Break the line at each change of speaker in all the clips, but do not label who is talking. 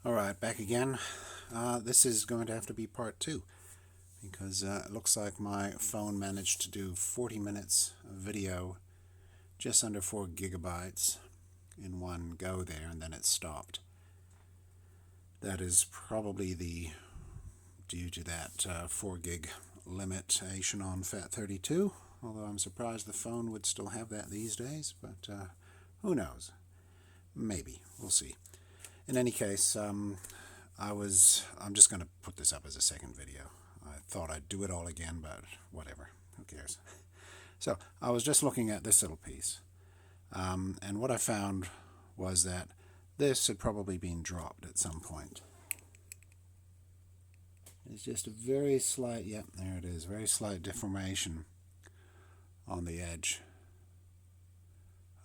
Alright, back again. This is going to have to be part 2 because it looks like my phone managed to do 40 minutes of video, just under 4 gigabytes in one go there, and then it stopped. That is probably due to that 4 gig limitation on FAT32, although I'm surprised the phone would still have that these days, but who knows? Maybe. We'll see. In any case, I'm just going to put this up as a second video. I thought I'd do it all again, but whatever. Who cares? So, I was just looking at this little piece. And what I found was that this had probably been dropped at some point. It's just a very slight, yep, there it is, very slight deformation on the edge.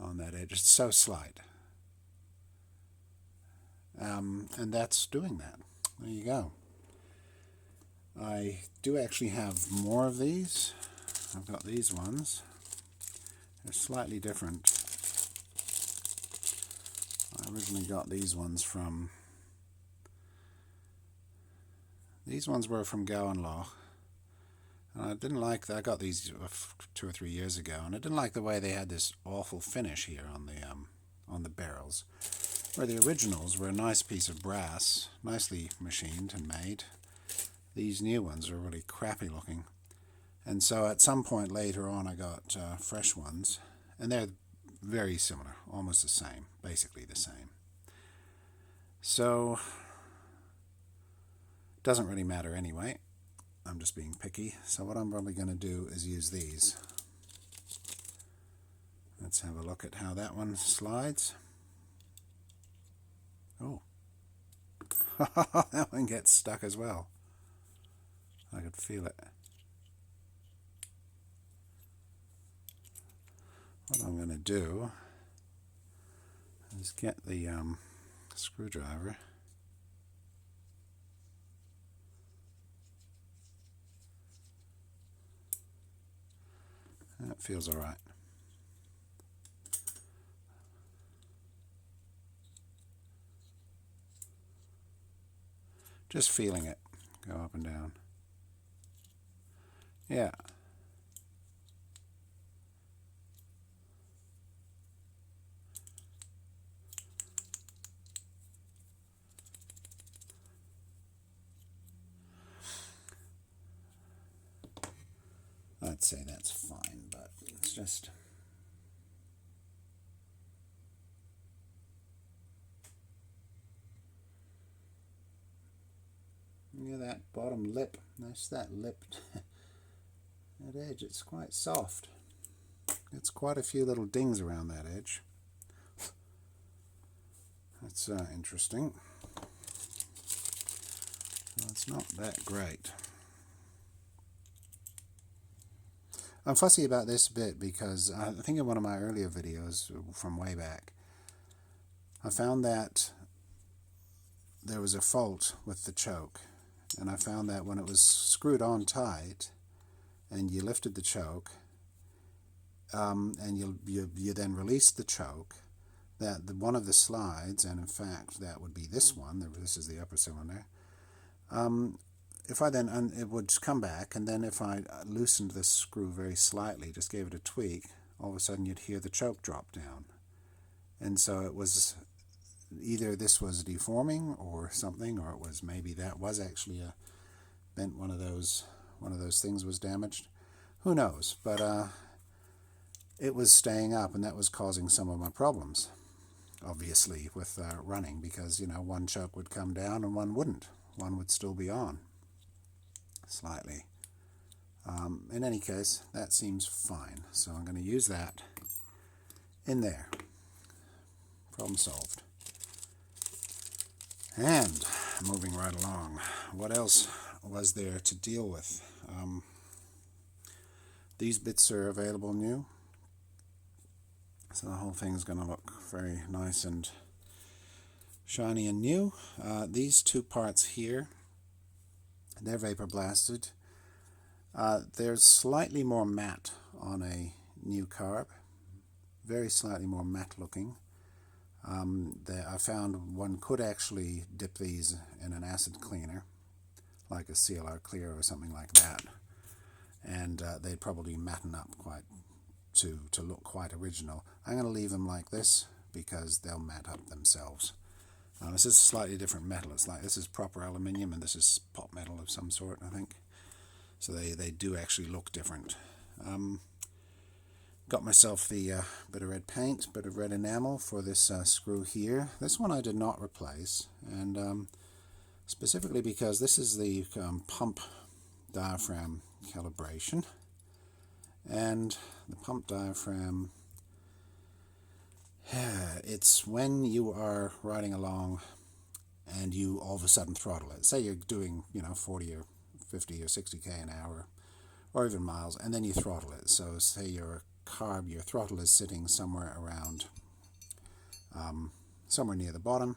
On that edge. It's so slight. And that's doing that. There you go. I do actually have more of these. I've got these ones. They're slightly different. I originally got these ones from... These ones were from Gowanloch. And I didn't like that. I got these 2 or 3 years ago, and I didn't like the way they had this awful finish here on the barrels. Where the originals were a nice piece of brass, nicely machined and made. These new ones are really crappy looking. And so at some point later on I got fresh ones, and they're very similar, almost the same, basically the same. So, doesn't really matter anyway. I'm just being picky. So what I'm probably going to do is use these. Let's have a look at how that one slides. Oh, that one gets stuck as well. I could feel it. What I'm going to do is get the screwdriver. That feels all right. Just feeling it go up and down. Yeah. I'd say that's fine, but it's just... Yeah, that bottom lip, that's that lip, that edge, it's quite soft. It's quite a few little dings around that edge. That's interesting. Well, it's not that great. I'm fussy about this bit because I think in one of my earlier videos from way back, I found that there was a fault with the choke. And I found that when it was screwed on tight and you lifted the choke and you then released the choke, that one of the slides, and in fact that would be this one, this is the upper cylinder, if I then, it would come back, and then if I loosened this screw very slightly, just gave it a tweak, all of a sudden you'd hear the choke drop down. And so it was... either this was deforming or something, or it was maybe that was actually a bent one of those things was damaged. Who knows? But it was staying up, and that was causing some of my problems, obviously, with running, because one choke would come down and one wouldn't. One would still be on slightly. In any case, that seems fine, so I'm going to use that in there. Problem solved. And moving right along, what else was there to deal with? These bits are available new, so the whole thing's going to look very nice and shiny and new. These two parts here, they're vapor blasted. They're slightly more matte on a new carb, very slightly more matte looking. I found one could actually dip these in an acid cleaner, like a CLR Clear or something like that, and they'd probably matten up quite to look quite original. I'm going to leave them like this because they'll matte up themselves. This is a slightly different metal. It's like this is proper aluminium and this is pot metal of some sort, I think. So they do actually look different. Got myself the bit of red paint, bit of red enamel for this screw here. This one I did not replace, and specifically because this is the pump diaphragm calibration, and the pump diaphragm, it's when you are riding along and you all of a sudden throttle it. Say you're doing 40 or 50 or 60k an hour or even miles, and then you throttle it. So say your carb, your throttle is sitting somewhere around somewhere near the bottom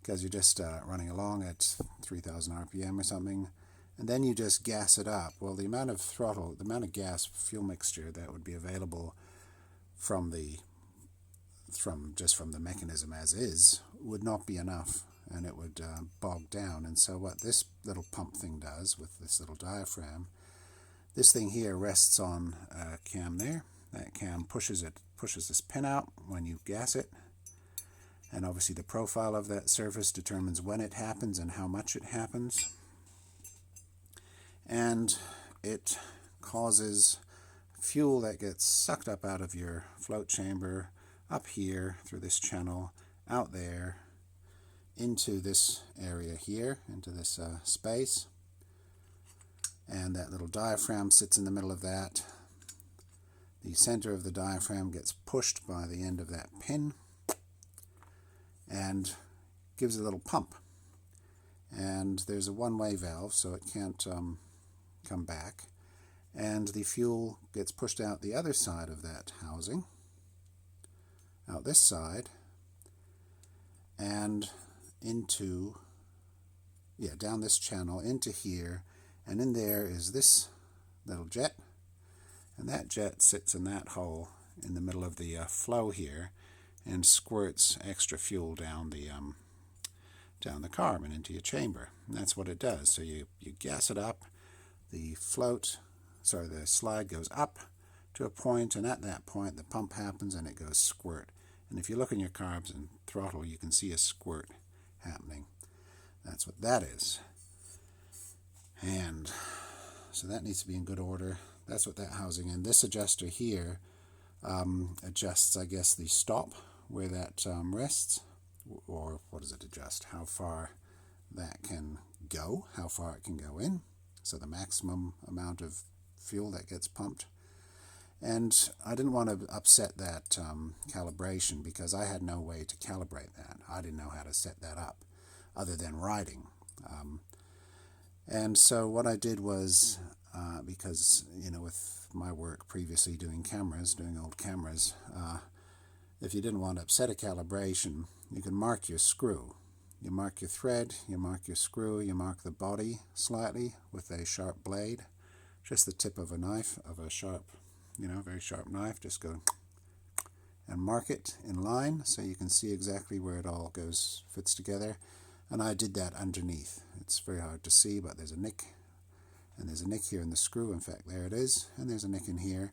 because you're just running along at 3000 RPM or something, and then you just gas it up. Well, the amount of throttle, the amount of gas fuel mixture that would be available from the mechanism as is would not be enough, and it would bog down. And so what this little pump thing does with this little diaphragm, this thing here rests on a cam there. That cam pushes this pin out when you gas it, and obviously the profile of that surface determines when it happens and how much it happens, and it causes fuel that gets sucked up out of your float chamber up here through this channel, out there into this area here, into this space, and that little diaphragm sits in the middle of that. The center of the diaphragm gets pushed by the end of that pin and gives a little pump, and there's a one-way valve so it can't come back, and the fuel gets pushed out the other side of that housing, out this side, and into, down this channel into here, and in there is this little jet, and that jet sits in that hole in the middle of the flow here and squirts extra fuel down the carb and into your chamber. And that's what it does. So you gas it up, the slide goes up to a point, and at that point the pump happens and it goes squirt. And if you look in your carbs and throttle, you can see a squirt happening. That's what that is. And so that needs to be in good order. That's what that housing is. This adjuster here adjusts, I guess, the stop where that rests, or what does it adjust? How far that can go, how far it can go in, so the maximum amount of fuel that gets pumped. And I didn't want to upset that calibration because I had no way to calibrate that. I didn't know how to set that up other than riding. And so what I did was, because, with my work previously doing old cameras, if you didn't want to upset a calibration, you can mark your screw. You mark your thread, you mark your screw, you mark the body slightly with a sharp blade, just the tip of a knife, of a sharp, very sharp knife, just go and mark it in line so you can see exactly where it all fits together. And I did that underneath. It's very hard to see, but there's a nick, and there's a nick here in the screw. In fact, there it is, and there's a nick in here.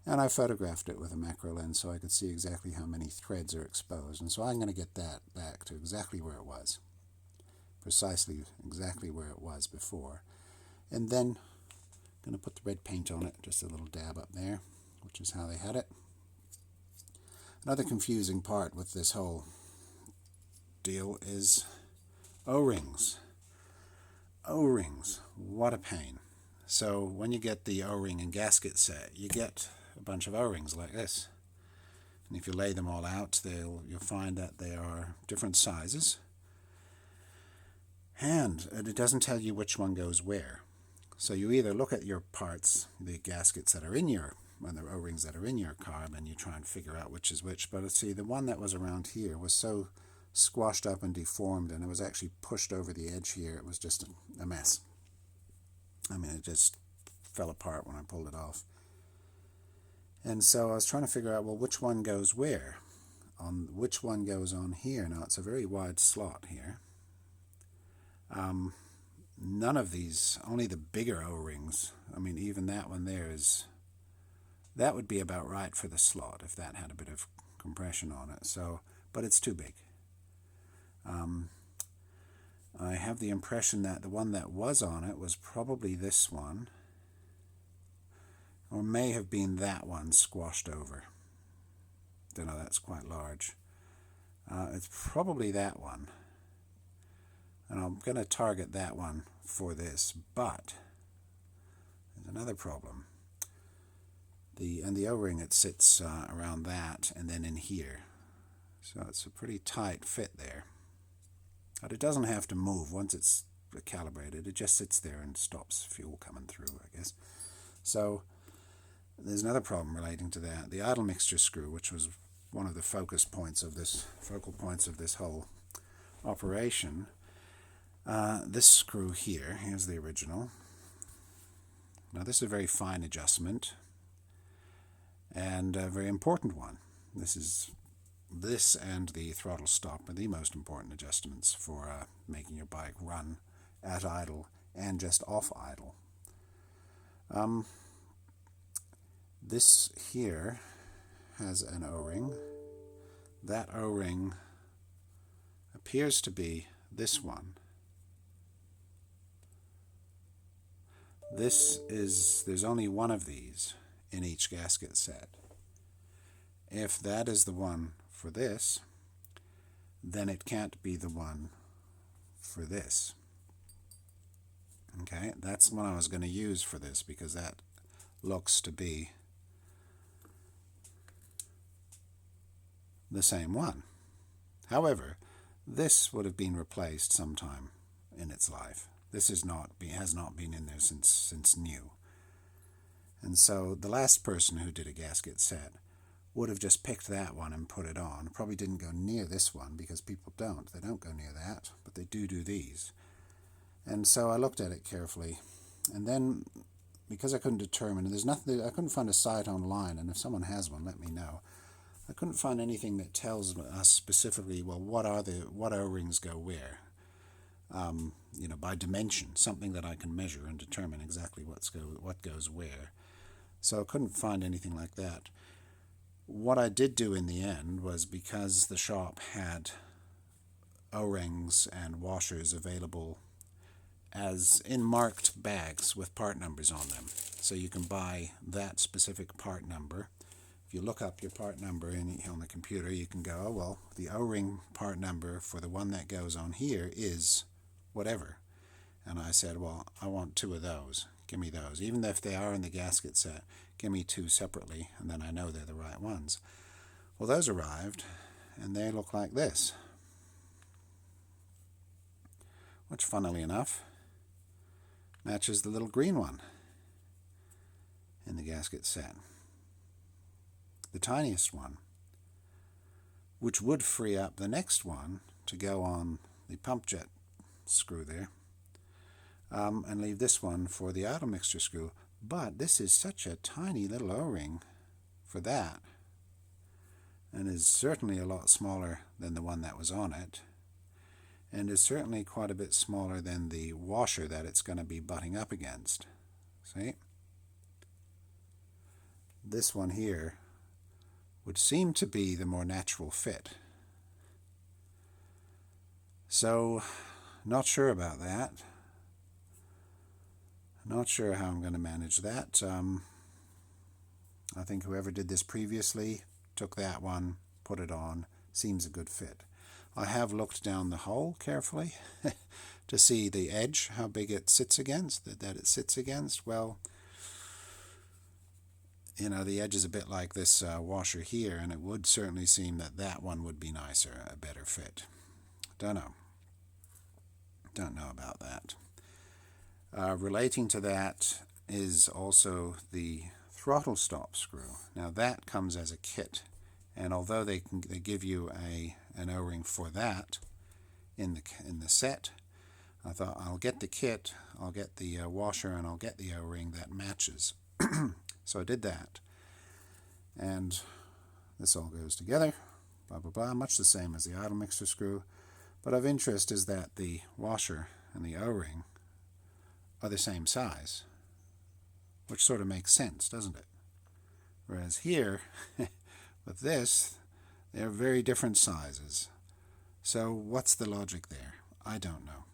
And I photographed it with a macro lens so I could see exactly how many threads are exposed. And so I'm going to get that back to exactly where it was, precisely exactly where it was before. And then I'm going to put the red paint on it, just a little dab up there, which is how they had it. Another confusing part with this whole deal is O-rings. O-rings, what a pain. So when you get the O-ring and gasket set, you get a bunch of O-rings like this. And if you lay them all out, you'll find that they are different sizes. And it doesn't tell you which one goes where. So you either look at your parts, the gaskets that are in your, and the O-rings that are in your carb, and you try and figure out which is which. But see, the one that was around here was so squashed up and deformed, and it was actually pushed over the edge here. It was just a mess. I mean, it just fell apart when I pulled it off. And so I was trying to figure out, well, which one goes where? on which one goes on here. Now it's a very wide slot here. None of these, only the bigger O-rings, I mean even that one there that would be about right for the slot if that had a bit of compression on it. So, but it's too big. I have the impression that the one that was on it was probably this one, or may have been that one squashed over. Don't know, that's quite large. It's probably that one. And I'm going to target that one for this, but there's another problem. The O-ring, it sits around that and then in here. So it's a pretty tight fit there. But it doesn't have to move once it's calibrated. It just sits there and stops fuel coming through, I guess. So there's another problem relating to that. The idle mixture screw, which was one of the focal points of this whole operation. This screw here, here's the original. Now this is a very fine adjustment and a very important one. This and the throttle stop are the most important adjustments for making your bike run at idle and just off idle. This here has an O-ring. That O-ring appears to be this one. There's only one of these in each gasket set. If that is the one for this, then it can't be the one for this. Okay, that's the one I was going to use for this because that looks to be the same one. However, this would have been replaced sometime in its life. This has not been in there since new. And so the last person who did a gasket set would have just picked that one and put it on. Probably didn't go near this one because people don't. They don't go near that, but they do these. And so I looked at it carefully, and then because I couldn't determine, there's nothing, I couldn't find a site online, and if someone has one, let me know. I couldn't find anything that tells us specifically, well, what O-rings go where. By dimension, something that I can measure and determine exactly what goes where. So I couldn't find anything like that. What I did do in the end was, because the shop had O-rings and washers available as in marked bags with part numbers on them. So you can buy that specific part number. If you look up your part number on the computer, you can go, oh, well, the O-ring part number for the one that goes on here is whatever. And I said, well, I want 2 of those. Give me those. Even if they are in the gasket set, give me 2 separately, and then I know they're the right ones. Well, those arrived, and they look like this. Which, funnily enough, matches the little green one in the gasket set. The tiniest one, which would free up the next one to go on the pump jet screw there, and leave this one for the idle mixture screw. But this is such a tiny little O-ring for that, and is certainly a lot smaller than the one that was on it, and is certainly quite a bit smaller than the washer that it's going to be butting up against. See? This one here would seem to be the more natural fit. So, not sure about that. Not sure how I'm going to manage that. I think whoever did this previously took that one, put it on. Seems a good fit. I have looked down the hole carefully to see the edge, how big it sits against, that it sits against. Well, the edge is a bit like this washer here, and it would certainly seem that that one would be nicer, a better fit. Don't know about that. Relating to that is also the throttle stop screw. Now that comes as a kit, and although they give you an O-ring for that in the set, I thought I'll get the kit, I'll get the washer, and I'll get the O-ring that matches. So I did that, and this all goes together blah blah blah, much the same as the idle mixture screw. But of interest is that the washer and the O-ring are the same size, which sort of makes sense, doesn't it? Whereas here, with this, they're very different sizes. So what's the logic there? I don't know.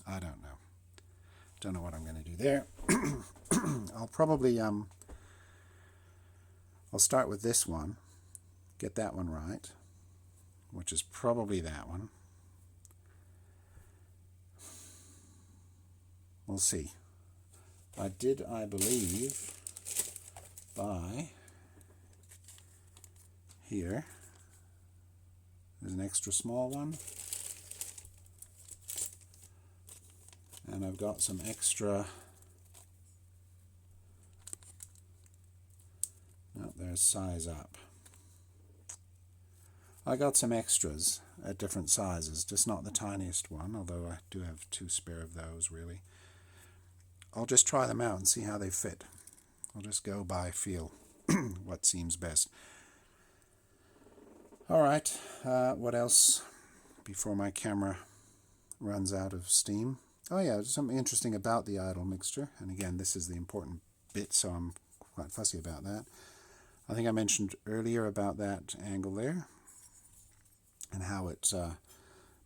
I don't know. Don't know what I'm going to do there. I'll probably, I'll start with this one, get that one right, which is probably that one. We'll see. I believe, buy here. There's an extra small one. And I've got some extra. No, there's size up. I got some extras at different sizes, just not the tiniest one, although I do have 2 spare of those really. I'll just try them out and see how they fit. I'll just go by feel, what seems best. Alright, what else before my camera runs out of steam? Oh yeah, there's something interesting about the idle mixture, and again this is the important bit, so I'm quite fussy about that. I think I mentioned earlier about that angle there, and how it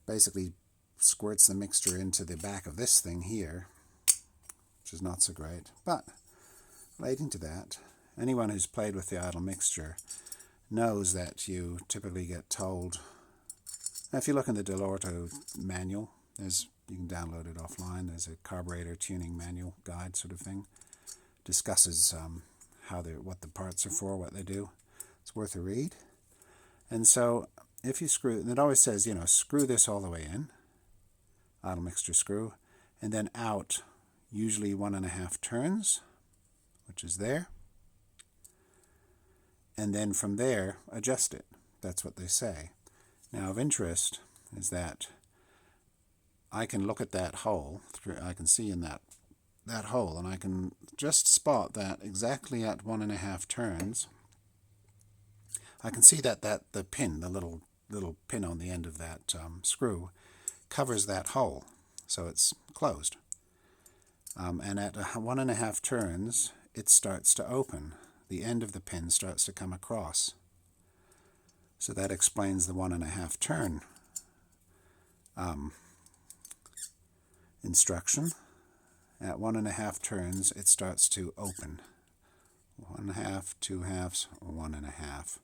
basically squirts the mixture into the back of this thing here, which is not so great. But relating to that, anyone who's played with the idle mixture knows that you typically get told, now if you look in the DellOrto manual, you can download it offline, there's a carburetor tuning manual guide sort of thing, discusses what the parts are for, what they do. It's worth a read. And so if you screw, and it always says, screw this all the way in, idle mixture screw, and then out usually 1.5 turns, which is there. And then from there, adjust it. That's what they say. Now of interest is that I can look at that hole, I can see in that hole, and I can just spot that exactly at 1.5 turns. I can see that the pin, the little pin on the end of that screw, covers that hole, so it's closed. And at 1.5 turns, it starts to open. The end of the pin starts to come across. So that explains the 1.5 turn instruction. At 1.5 turns, it starts to open. 1/2, 2/2, 1.5.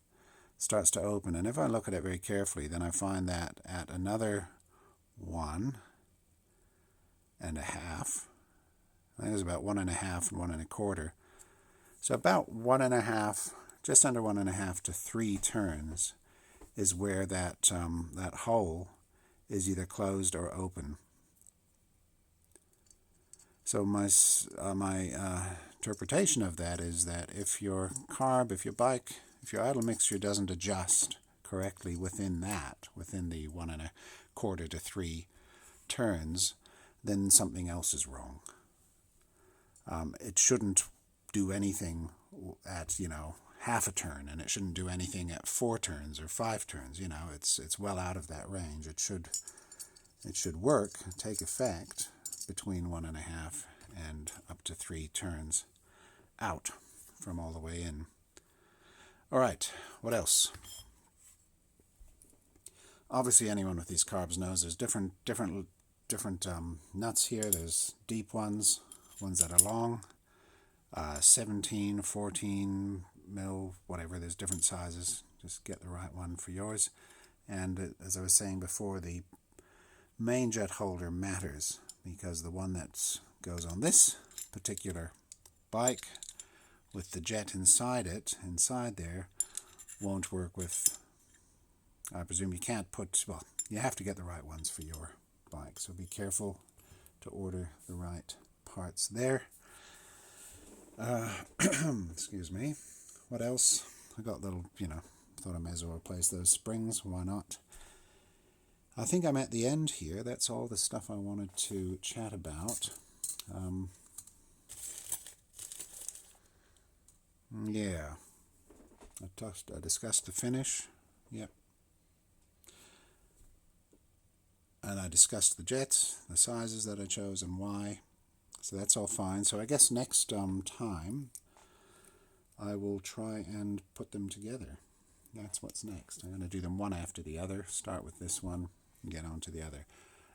Starts to open, and if I look at it very carefully, then I find that at another 1.5, I think it was about 1.5 and 1.25. So about 1.5, just under 1.5 to 3 turns is where that hole is either closed or open. So my interpretation of that is that if your carb, if your idle mixture doesn't adjust correctly within the 1.25 to 3 turns, then something else is wrong. It shouldn't do anything at half a turn, and it shouldn't do anything at 4 turns or 5 turns. It's well out of that range. It should work, take effect between 1.5 and up to 3 turns out from all the way in. All right, what else? Obviously, anyone with these carbs knows there's different nuts here. There's deep ones that are long, 17, 14 mil, whatever. There's different sizes. Just get the right one for yours. And as I was saying before, the main jet holder matters, because the one that goes on this particular bike with the jet inside there, won't work with, I presume you can't put, well, you have to get the right ones for your bike, so be careful to order the right parts there. Excuse me. What else? I got little, thought I may as well replace those springs, why not? I think I'm at the end here. That's all the stuff I wanted to chat about. Yeah. I discussed the finish. Yep. And I discussed the jets, the sizes that I chose, and why. So that's all fine. So I guess next time I will try and put them together. That's what's next. I'm going to do them one after the other. Start with this one and get on to the other.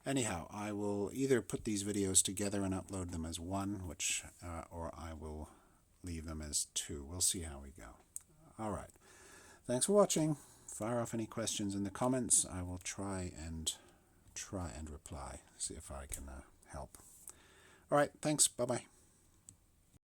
Anyhow, I will either put these videos together and upload them as one, or I will leave them as two. We'll see how we go. All right. Thanks for watching. Fire off any questions in the comments. I will try and reply. See if I can help. All right. Thanks. Bye-bye.